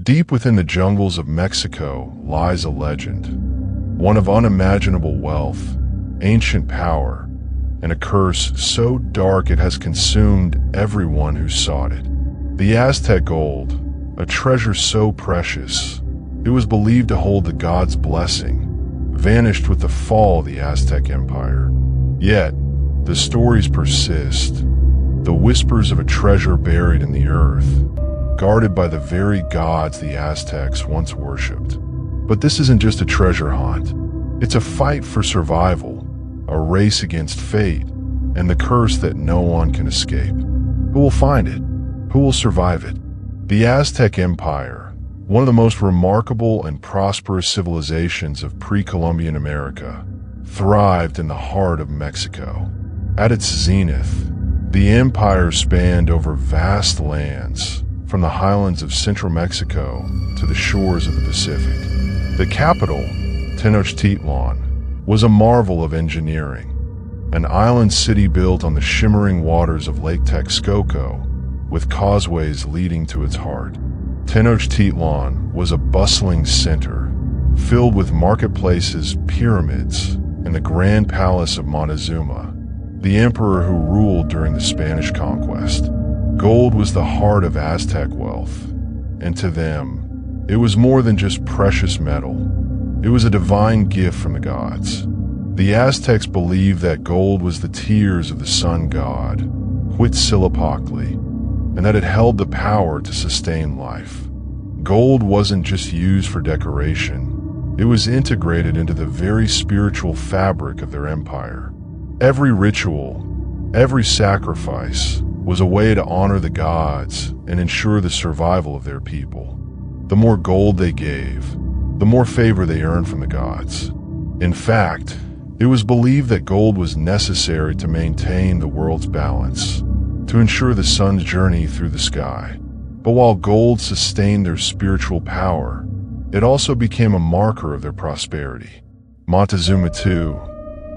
Deep within the jungles of Mexico lies a legend, one of unimaginable wealth, ancient power, and a curse so dark it has consumed everyone who sought it. The Aztec Gold, a treasure so precious, it was believed to hold the gods' blessing, vanished with the fall of the Aztec Empire. Yet, the stories persist, the whispers of a treasure buried in the earth, guarded by the very gods the Aztecs once worshipped. But this isn't just a treasure hunt. It's a fight for survival, a race against fate, and the curse that no one can escape. Who will find it? Who will survive it? The Aztec Empire, one of the most remarkable and prosperous civilizations of pre-Columbian America, thrived in the heart of Mexico. At its zenith, the empire spanned over vast lands, from the highlands of central Mexico to the shores of the Pacific. The capital, Tenochtitlán, was a marvel of engineering, an island city built on the shimmering waters of Lake Texcoco, with causeways leading to its heart. Tenochtitlan was a bustling center, filled with marketplaces, pyramids, and the grand palace of Montezuma, the emperor who ruled during the Spanish conquest. Gold was the heart of Aztec wealth, and to them, it was more than just precious metal. It was a divine gift from the gods. The Aztecs believed that gold was the tears of the sun god, Huitzilopochtli, and that it held the power to sustain life. Gold wasn't just used for decoration. It was integrated into the very spiritual fabric of their empire. Every ritual, every sacrifice, was a way to honor the gods and ensure the survival of their people. The more gold they gave, the more favor they earned from the gods. In fact, it was believed that gold was necessary to maintain the world's balance, to ensure the sun's journey through the sky. But while gold sustained their spiritual power, it also became a marker of their prosperity. Montezuma II,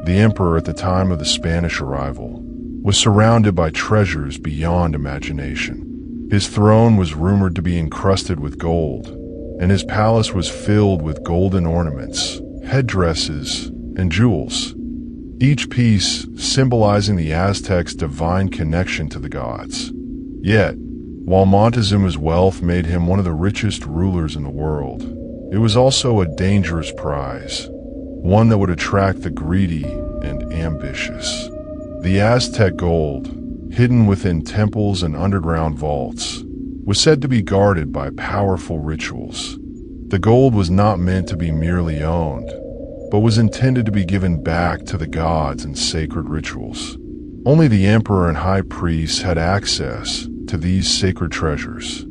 the emperor at the time of the Spanish arrival, was surrounded by treasures beyond imagination. His throne was rumored to be encrusted with gold, and his palace was filled with golden ornaments, headdresses, and jewels, each piece symbolizing the Aztecs' divine connection to the gods. Yet, while Montezuma's wealth made him one of the richest rulers in the world, it was also a dangerous prize, one that would attract the greedy and ambitious. The Aztec Gold, hidden within temples and underground vaults, was said to be guarded by powerful rituals. The gold was not meant to be merely owned, but was intended to be given back to the gods in sacred rituals. Only the emperor and high priests had access to these sacred treasures.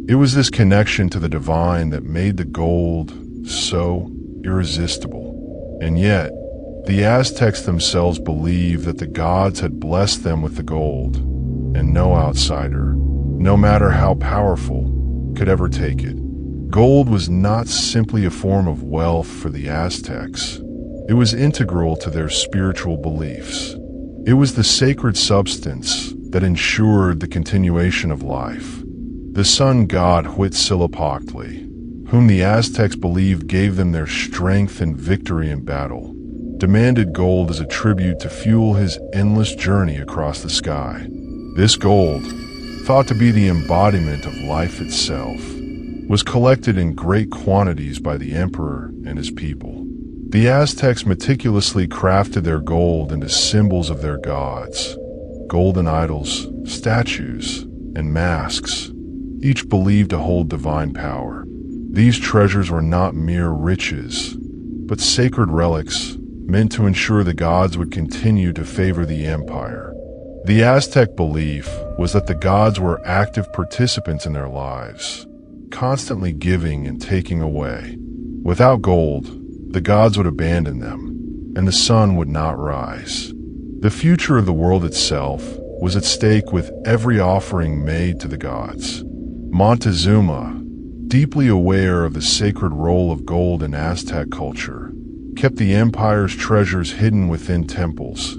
It was this connection to the divine that made the gold so irresistible. And yet, the Aztecs themselves believed that the gods had blessed them with the gold, and no outsider, no matter how powerful, could ever take it. Gold was not simply a form of wealth for the Aztecs. It was integral to their spiritual beliefs. It was the sacred substance that ensured the continuation of life. The sun god Huitzilopochtli, whom the Aztecs believed gave them their strength and victory in battle, demanded gold as a tribute to fuel his endless journey across the sky. This gold, thought to be the embodiment of life itself, was collected in great quantities by the emperor and his people. The Aztecs meticulously crafted their gold into symbols of their gods, golden idols, statues, and masks, each believed to hold divine power. These treasures were not mere riches, but sacred relics meant to ensure the gods would continue to favor the empire. The Aztec belief was that the gods were active participants in their lives, constantly giving and taking away. Without gold, the gods would abandon them, and the sun would not rise. The future of the world itself was at stake with every offering made to the gods. Montezuma, deeply aware of the sacred role of gold in Aztec culture, kept the empire's treasures hidden within temples,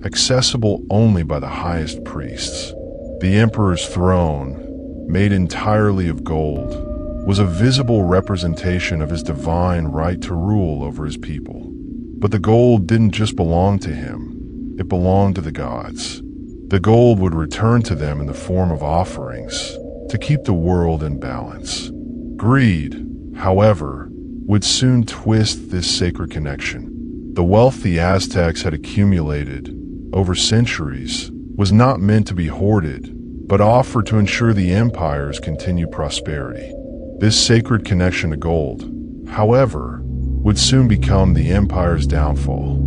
accessible only by the highest priests. The emperor's throne, made entirely of gold, was a visible representation of his divine right to rule over his people. But the gold didn't just belong to him, it belonged to the gods. The gold would return to them in the form of offerings to keep the world in balance. Greed, however, would soon twist this sacred connection. The wealth the Aztecs had accumulated over centuries was not meant to be hoarded, but offered to ensure the empire's continued prosperity. This sacred connection to gold, however, would soon become the empire's downfall.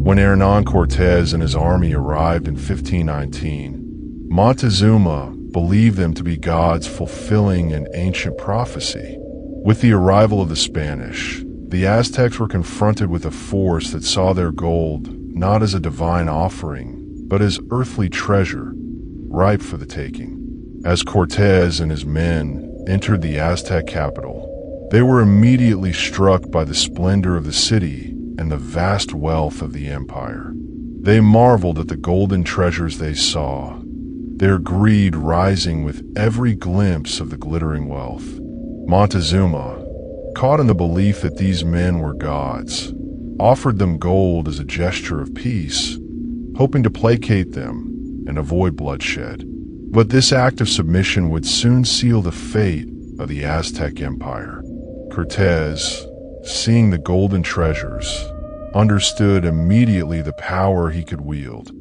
When Hernán Cortés and his army arrived in 1519, Montezuma believed them to be gods fulfilling an ancient prophecy. With the arrival of the Spanish, the Aztecs were confronted with a force that saw their gold not as a divine offering, but as earthly treasure, ripe for the taking. As Cortés and his men entered the Aztec capital, they were immediately struck by the splendor of the city and the vast wealth of the empire. They marveled at the golden treasures they saw, their greed rising with every glimpse of the glittering wealth. Montezuma, caught in the belief that these men were gods, offered them gold as a gesture of peace, hoping to placate them and avoid bloodshed. But this act of submission would soon seal the fate of the Aztec Empire. Cortés, seeing the golden treasures, understood immediately the power he could wield.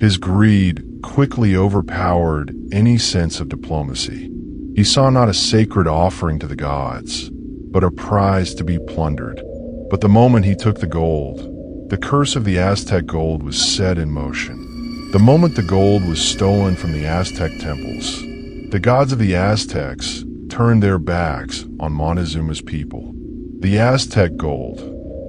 His greed quickly overpowered any sense of diplomacy. He saw not a sacred offering to the gods, but a prize to be plundered. But the moment he took the gold, the curse of the Aztec gold was set in motion. The moment the gold was stolen from the Aztec temples, the gods of the Aztecs turned their backs on Montezuma's people. The Aztec gold,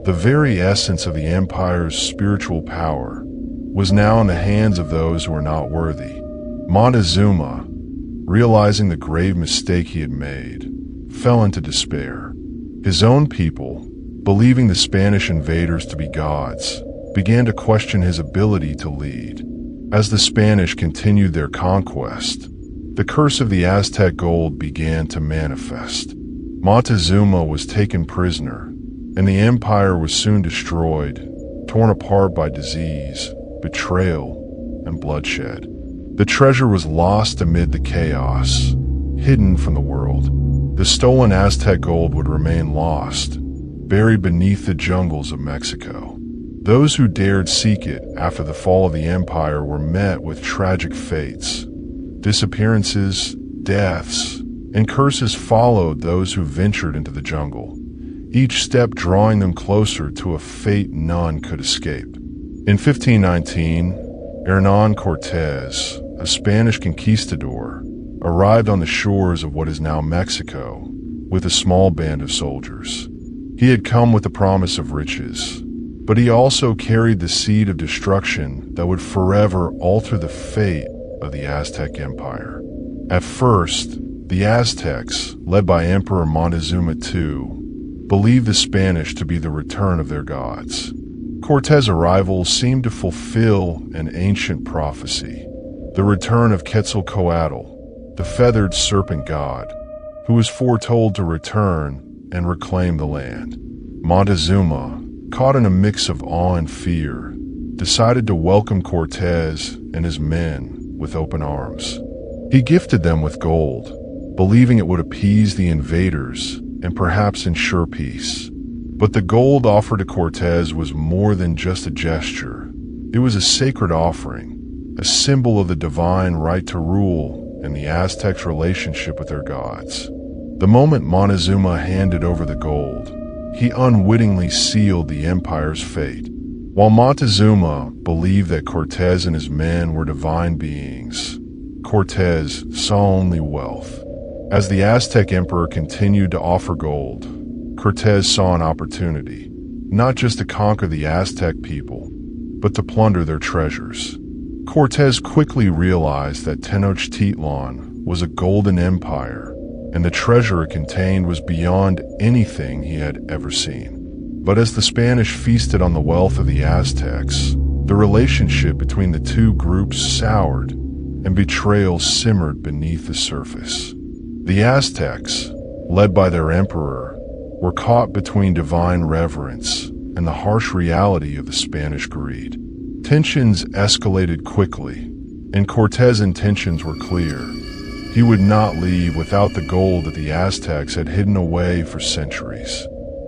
the very essence of the empire's spiritual power, was now in the hands of those who were not worthy. Montezuma, realizing the grave mistake he had made, fell into despair. His own people, believing the Spanish invaders to be gods, began to question his ability to lead. As the Spanish continued their conquest, the curse of the Aztec gold began to manifest. Montezuma was taken prisoner, and the empire was soon destroyed, torn apart by disease, betrayal, and bloodshed. The treasure was lost amid the chaos, hidden from the world. The stolen Aztec gold would remain lost, buried beneath the jungles of Mexico. Those who dared seek it after the fall of the empire were met with tragic fates. Disappearances, deaths, and curses followed those who ventured into the jungle, each step drawing them closer to a fate none could escape. In 1519, Hernán Cortés, a Spanish conquistador, arrived on the shores of what is now Mexico with a small band of soldiers. He had come with the promise of riches, but he also carried the seed of destruction that would forever alter the fate of the Aztec Empire. At first, the Aztecs, led by Emperor Montezuma II, believed the Spanish to be the return of their gods. Cortés' arrival seemed to fulfill an ancient prophecy, the return of Quetzalcoatl, the feathered serpent god, who was foretold to return and reclaim the land. Montezuma, caught in a mix of awe and fear, decided to welcome Cortés and his men with open arms. He gifted them with gold, believing it would appease the invaders and perhaps ensure peace. But the gold offered to Cortés was more than just a gesture. It was a sacred offering, a symbol of the divine right to rule and the Aztecs' relationship with their gods. The moment Montezuma handed over the gold, he unwittingly sealed the empire's fate. While Montezuma believed that Cortés and his men were divine beings, Cortés saw only wealth. As the Aztec emperor continued to offer gold, Cortés saw an opportunity, not just to conquer the Aztec people, but to plunder their treasures. Cortés quickly realized that Tenochtitlán was a golden empire, and the treasure it contained was beyond anything he had ever seen. But as the Spanish feasted on the wealth of the Aztecs, the relationship between the two groups soured, and betrayal simmered beneath the surface. The Aztecs, led by their emperor, were caught between divine reverence and the harsh reality of the Spanish greed. Tensions escalated quickly, and Cortés' intentions were clear. He would not leave without the gold that the Aztecs had hidden away for centuries.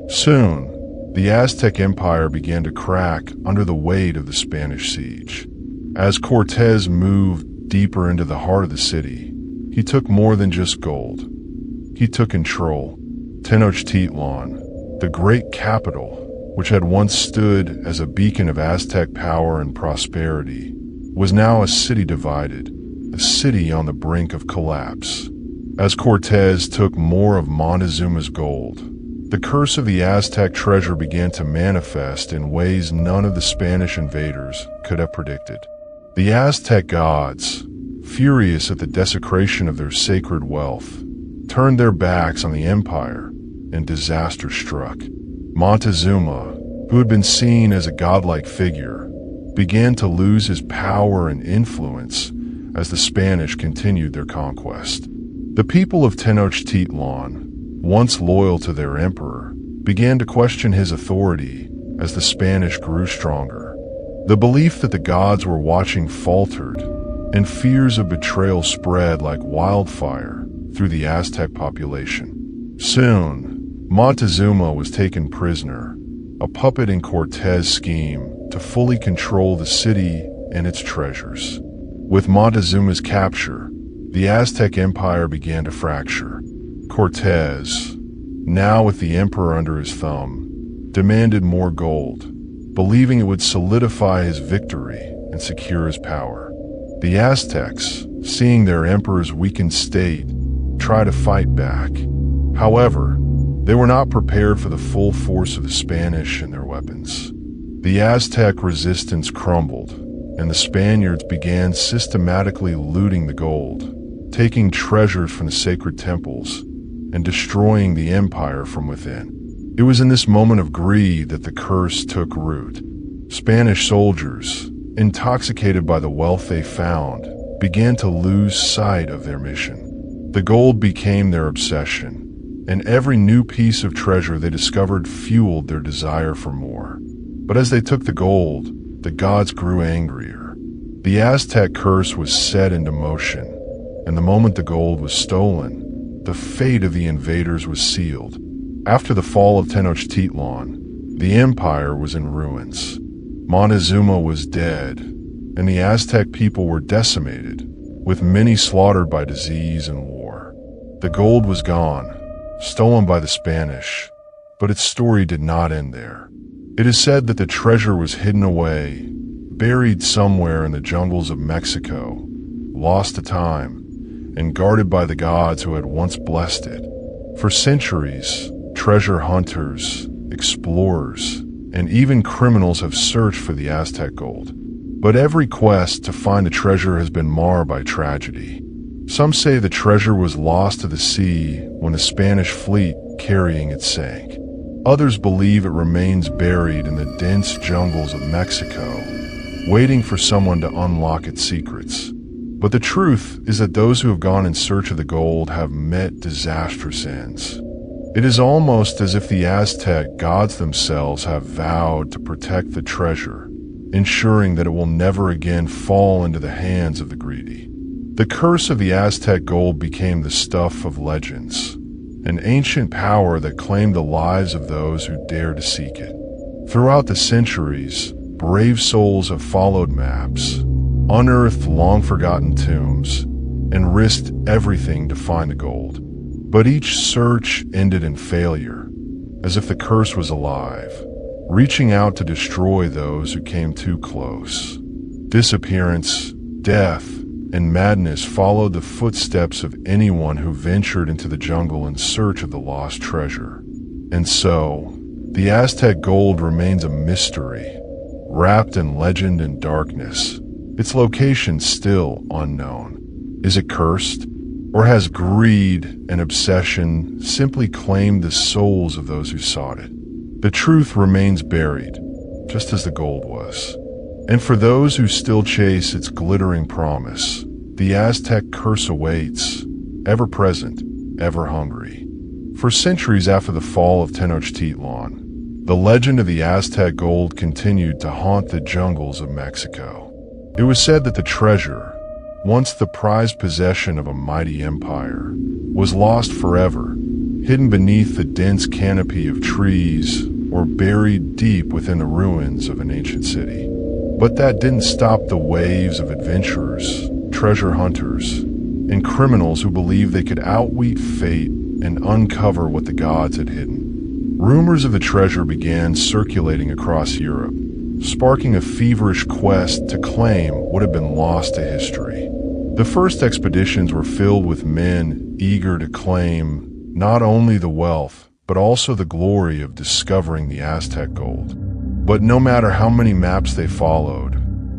Soon, the Aztec Empire began to crack under the weight of the Spanish siege. As Cortés moved deeper into the heart of the city, he took more than just gold. He took control. Tenochtitlan, the great capital, which had once stood as a beacon of Aztec power and prosperity, was now a city divided, a city on the brink of collapse. As Cortés took more of Montezuma's gold, the curse of the Aztec treasure began to manifest in ways none of the Spanish invaders could have predicted. The Aztec gods, furious at the desecration of their sacred wealth, turned their backs on the empire, and disaster struck. Montezuma, who had been seen as a godlike figure, began to lose his power and influence as the Spanish continued their conquest. The people of Tenochtitlan, once loyal to their emperor, began to question his authority as the Spanish grew stronger. The belief that the gods were watching faltered, and fears of betrayal spread like wildfire through the Aztec population. Soon, Montezuma was taken prisoner, a puppet in Cortés' scheme to fully control the city and its treasures. With Montezuma's capture, the Aztec Empire began to fracture. Cortés, now with the emperor under his thumb, demanded more gold, believing it would solidify his victory and secure his power. The Aztecs, seeing their emperor's weakened state, tried to fight back. However, they were not prepared for the full force of the Spanish and their weapons. The Aztec resistance crumbled, and the Spaniards began systematically looting the gold, taking treasures from the sacred temples, and destroying the empire from within. It was in this moment of greed that the curse took root. Spanish soldiers, intoxicated by the wealth they found, began to lose sight of their mission. The gold became their obsession, and every new piece of treasure they discovered fueled their desire for more. But as they took the gold, the gods grew angrier. The Aztec curse was set into motion, and the moment the gold was stolen, the fate of the invaders was sealed. After the fall of Tenochtitlan, the empire was in ruins. Montezuma was dead, and the Aztec people were decimated, with many slaughtered by disease and war. The gold was gone, stolen by the Spanish, but its story did not end there. It is said that the treasure was hidden away, buried somewhere in the jungles of Mexico, lost to time, and guarded by the gods who had once blessed it. For centuries, treasure hunters, explorers, and even criminals have searched for the Aztec gold. But every quest to find the treasure has been marred by tragedy. Some say the treasure was lost to the sea when the Spanish fleet carrying it sank. Others believe it remains buried in the dense jungles of Mexico, waiting for someone to unlock its secrets. But the truth is that those who have gone in search of the gold have met disastrous ends. It is almost as if the Aztec gods themselves have vowed to protect the treasure, ensuring that it will never again fall into the hands of the greedy. The curse of the Aztec gold became the stuff of legends, an ancient power that claimed the lives of those who dared to seek it. Throughout the centuries, brave souls have followed maps, unearthed long-forgotten tombs, and risked everything to find the gold. But each search ended in failure, as if the curse was alive, reaching out to destroy those who came too close. Disappearance, death, and madness followed the footsteps of anyone who ventured into the jungle in search of the lost treasure. And so, the Aztec gold remains a mystery, wrapped in legend and darkness, its location still unknown. Is it cursed? Or has greed and obsession simply claimed the souls of those who sought it? The truth remains buried, just as the gold was. And for those who still chase its glittering promise, the Aztec curse awaits, ever present, ever hungry. For centuries after the fall of Tenochtitlan, the legend of the Aztec gold continued to haunt the jungles of Mexico. It was said that the treasure, once the prized possession of a mighty empire, was lost forever, hidden beneath the dense canopy of trees or buried deep within the ruins of an ancient city. But that didn't stop the waves of adventurers, treasure hunters, and criminals who believed they could outwit fate and uncover what the gods had hidden. Rumors of the treasure began circulating across Europe, sparking a feverish quest to claim what had been lost to history. The first expeditions were filled with men eager to claim not only the wealth, but also the glory of discovering the Aztec gold. But no matter how many maps they followed,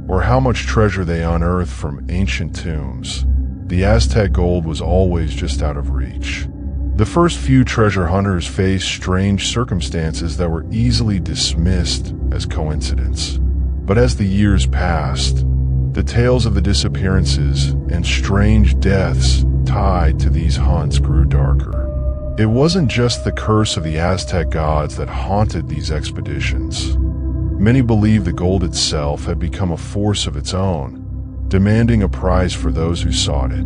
or how much treasure they unearthed from ancient tombs, the Aztec gold was always just out of reach. The first few treasure hunters faced strange circumstances that were easily dismissed as coincidence. But as the years passed, the tales of the disappearances and strange deaths tied to these hunts grew darker. It wasn't just the curse of the Aztec gods that haunted these expeditions. Many believed the gold itself had become a force of its own, demanding a prize for those who sought it.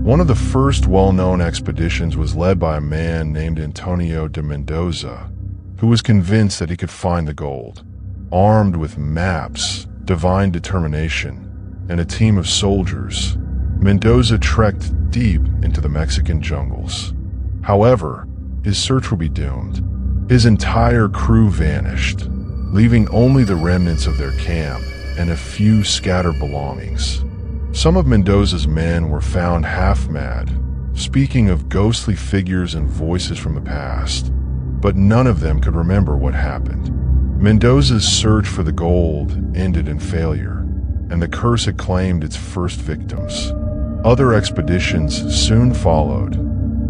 One of the first well-known expeditions was led by a man named Antonio de Mendoza, who was convinced that he could find the gold. Armed with maps, divine determination, and a team of soldiers, Mendoza trekked deep into the Mexican jungles. However, his search would be doomed. His entire crew vanished, leaving only the remnants of their camp and a few scattered belongings. Some of Mendoza's men were found half-mad, speaking of ghostly figures and voices from the past, but none of them could remember what happened. Mendoza's search for the gold ended in failure, and the curse had claimed its first victims. Other expeditions soon followed,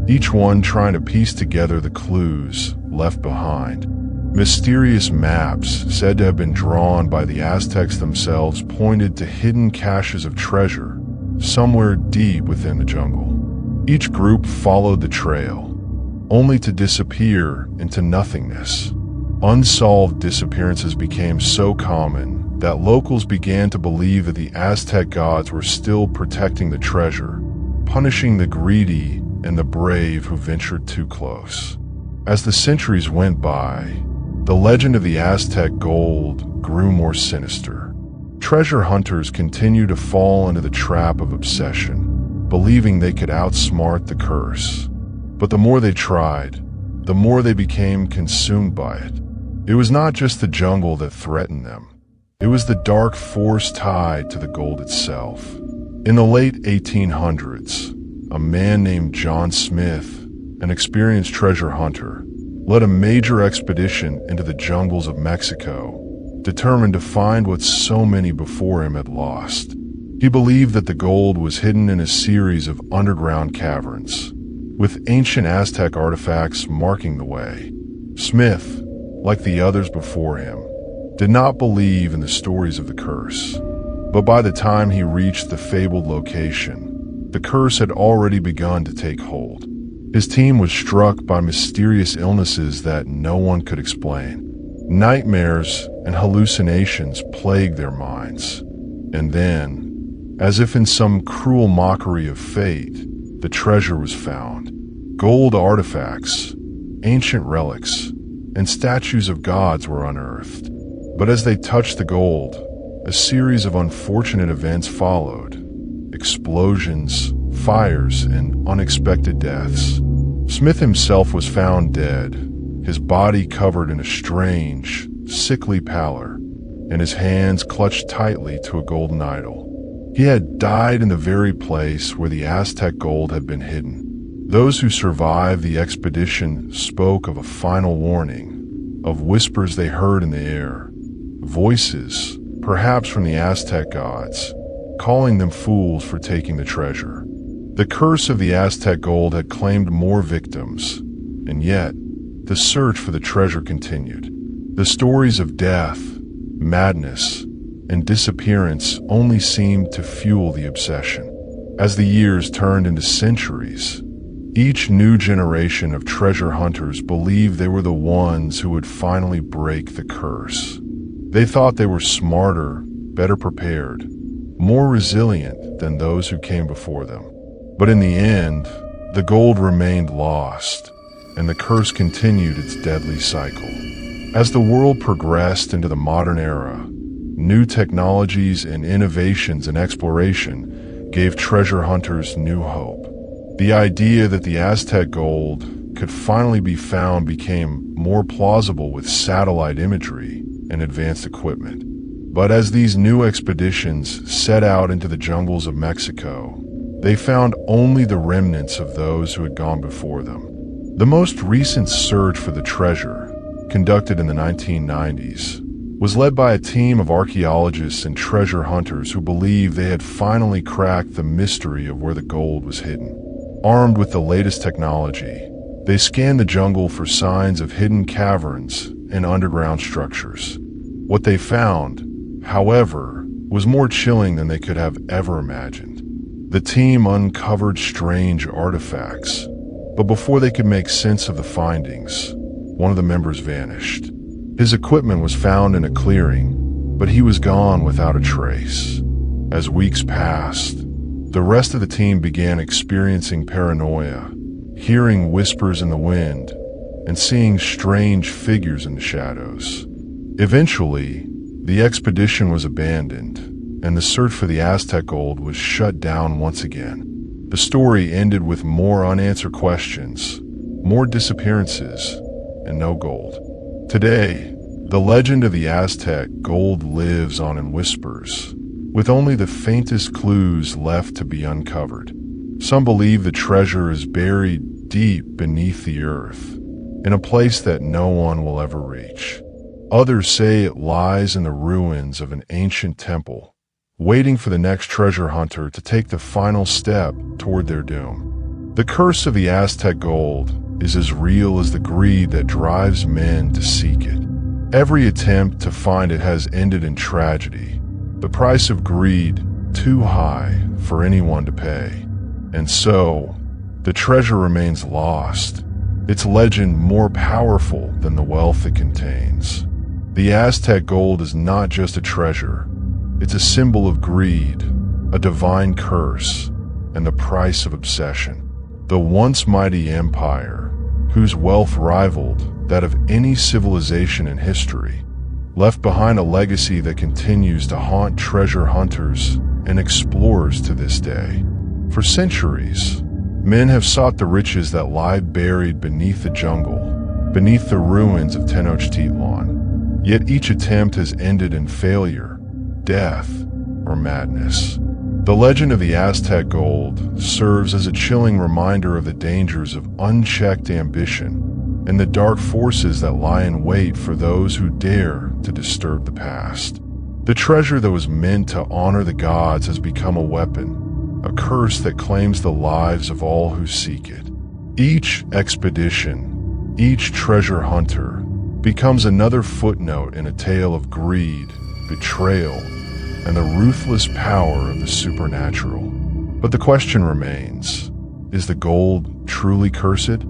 each one trying to piece together the clues left behind. Mysterious maps, said to have been drawn by the Aztecs themselves, pointed to hidden caches of treasure somewhere deep within the jungle. Each group followed the trail, only to disappear into nothingness. Unsolved disappearances became so common that locals began to believe that the Aztec gods were still protecting the treasure, punishing the greedy and the brave who ventured too close. As the centuries went by, the legend of the Aztec gold grew more sinister. Treasure hunters continued to fall into the trap of obsession, believing they could outsmart the curse. But the more they tried, the more they became consumed by it. It was not just the jungle that threatened them. It was the dark force tied to the gold itself. In the late 1800s, a man named John Smith, an experienced treasure hunter, led a major expedition into the jungles of Mexico, determined to find what so many before him had lost. He believed that the gold was hidden in a series of underground caverns, with ancient Aztec artifacts marking the way. Smith, like the others before him, did not believe in the stories of the curse. But by the time he reached the fabled location, the curse had already begun to take hold. His team was struck by mysterious illnesses that no one could explain. Nightmares and hallucinations plagued their minds. And then, as if in some cruel mockery of fate, the treasure was found. Gold artifacts, ancient relics, and statues of gods were unearthed. But as they touched the gold, a series of unfortunate events followed. Explosions, fires, and unexpected deaths. Smith himself was found dead, his body covered in a strange, sickly pallor, and his hands clutched tightly to a golden idol. He had died in the very place where the Aztec gold had been hidden. Those who survived the expedition spoke of a final warning, of whispers they heard in the air, voices, perhaps from the Aztec gods, calling them fools for taking the treasure. The curse of the Aztec gold had claimed more victims, and yet, the search for the treasure continued. The stories of death, madness, and disappearance only seemed to fuel the obsession. As the years turned into centuries, Each new generation of treasure hunters believed they were the ones who would finally break the curse. They thought they were smarter, better prepared, more resilient than those who came before them. But in the end, the gold remained lost, and the curse continued its deadly cycle. As the world progressed into the modern era, new technologies and innovations in exploration gave treasure hunters new hope. The idea that the Aztec gold could finally be found became more plausible with satellite imagery and advanced equipment. But as these new expeditions set out into the jungles of Mexico, they found only the remnants of those who had gone before them. The most recent search for the treasure, conducted in the 1990s, was led by a team of archaeologists and treasure hunters who believed they had finally cracked the mystery of where the gold was hidden. Armed with the latest technology, they scanned the jungle for signs of hidden caverns and underground structures. What they found, however, was more chilling than they could have ever imagined. The team uncovered strange artifacts, but before they could make sense of the findings, one of the members vanished. His equipment was found in a clearing, but he was gone without a trace. As weeks passed, the rest of the team began experiencing paranoia, hearing whispers in the wind, and seeing strange figures in the shadows. Eventually, the expedition was abandoned, and the search for the Aztec gold was shut down once again. The story ended with more unanswered questions, more disappearances, and no gold. Today, the legend of the Aztec gold lives on in whispers, with only the faintest clues left to be uncovered. Some believe the treasure is buried deep beneath the earth, in a place that no one will ever reach. Others say it lies in the ruins of an ancient temple, waiting for the next treasure hunter to take the final step toward their doom. The curse of the Aztec gold is as real as the greed that drives men to seek it. Every attempt to find it has ended in tragedy, the price of greed too high for anyone to pay. And so, the treasure remains lost, its legend more powerful than the wealth it contains. The Aztec gold is not just a treasure, it's a symbol of greed, a divine curse, and the price of obsession. The once mighty empire, whose wealth rivaled that of any civilization in history, left behind a legacy that continues to haunt treasure hunters and explorers to this day. For centuries, men have sought the riches that lie buried beneath the jungle, beneath the ruins of Tenochtitlán. Yet each attempt has ended in failure, death, or madness. The legend of the Aztec gold serves as a chilling reminder of the dangers of unchecked ambition and the dark forces that lie in wait for those who dare to disturb the past. The treasure that was meant to honor the gods has become a weapon, a curse that claims the lives of all who seek it. Each expedition, each treasure hunter, becomes another footnote in a tale of greed, betrayal, and the ruthless power of the supernatural. But the question remains, is the gold truly cursed?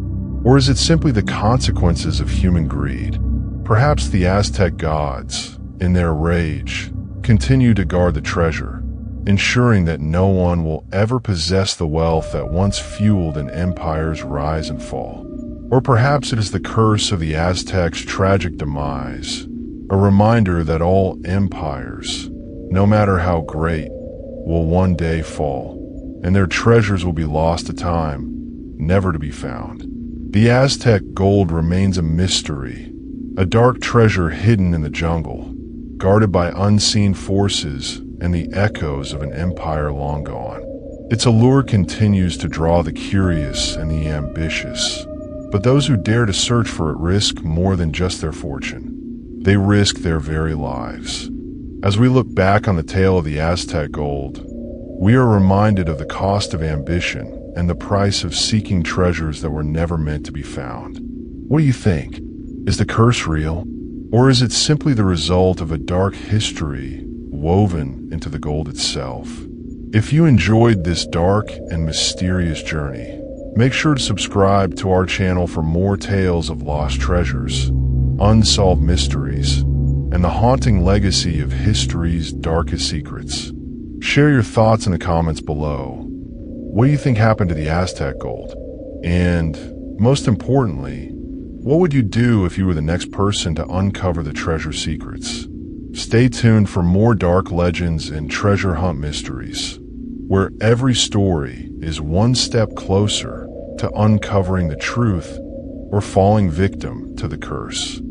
Or is it simply the consequences of human greed? Perhaps the Aztec gods, in their rage, continue to guard the treasure, ensuring that no one will ever possess the wealth that once fueled an empire's rise and fall. Or perhaps it is the curse of the Aztecs' tragic demise, a reminder that all empires, no matter how great, will one day fall, and their treasures will be lost to time, never to be found. The Aztec gold remains a mystery, a dark treasure hidden in the jungle, guarded by unseen forces and the echoes of an empire long gone. Its allure continues to draw the curious and the ambitious, but those who dare to search for it risk more than just their fortune. They risk their very lives. As we look back on the tale of the Aztec gold, we are reminded of the cost of ambition and the price of seeking treasures that were never meant to be found. What do you think? Is the curse real? Or is it simply the result of a dark history woven into the gold itself? If you enjoyed this dark and mysterious journey, Make sure to subscribe to our channel for more tales of lost treasures, unsolved mysteries, and the haunting legacy of history's darkest secrets. Share your thoughts in the comments below. What do you think happened to the Aztec Gold? And, most importantly, what would you do if you were the next person to uncover the treasure secrets? Stay tuned for more dark legends and treasure hunt mysteries, where every story is one step closer to uncovering the truth or falling victim to the curse.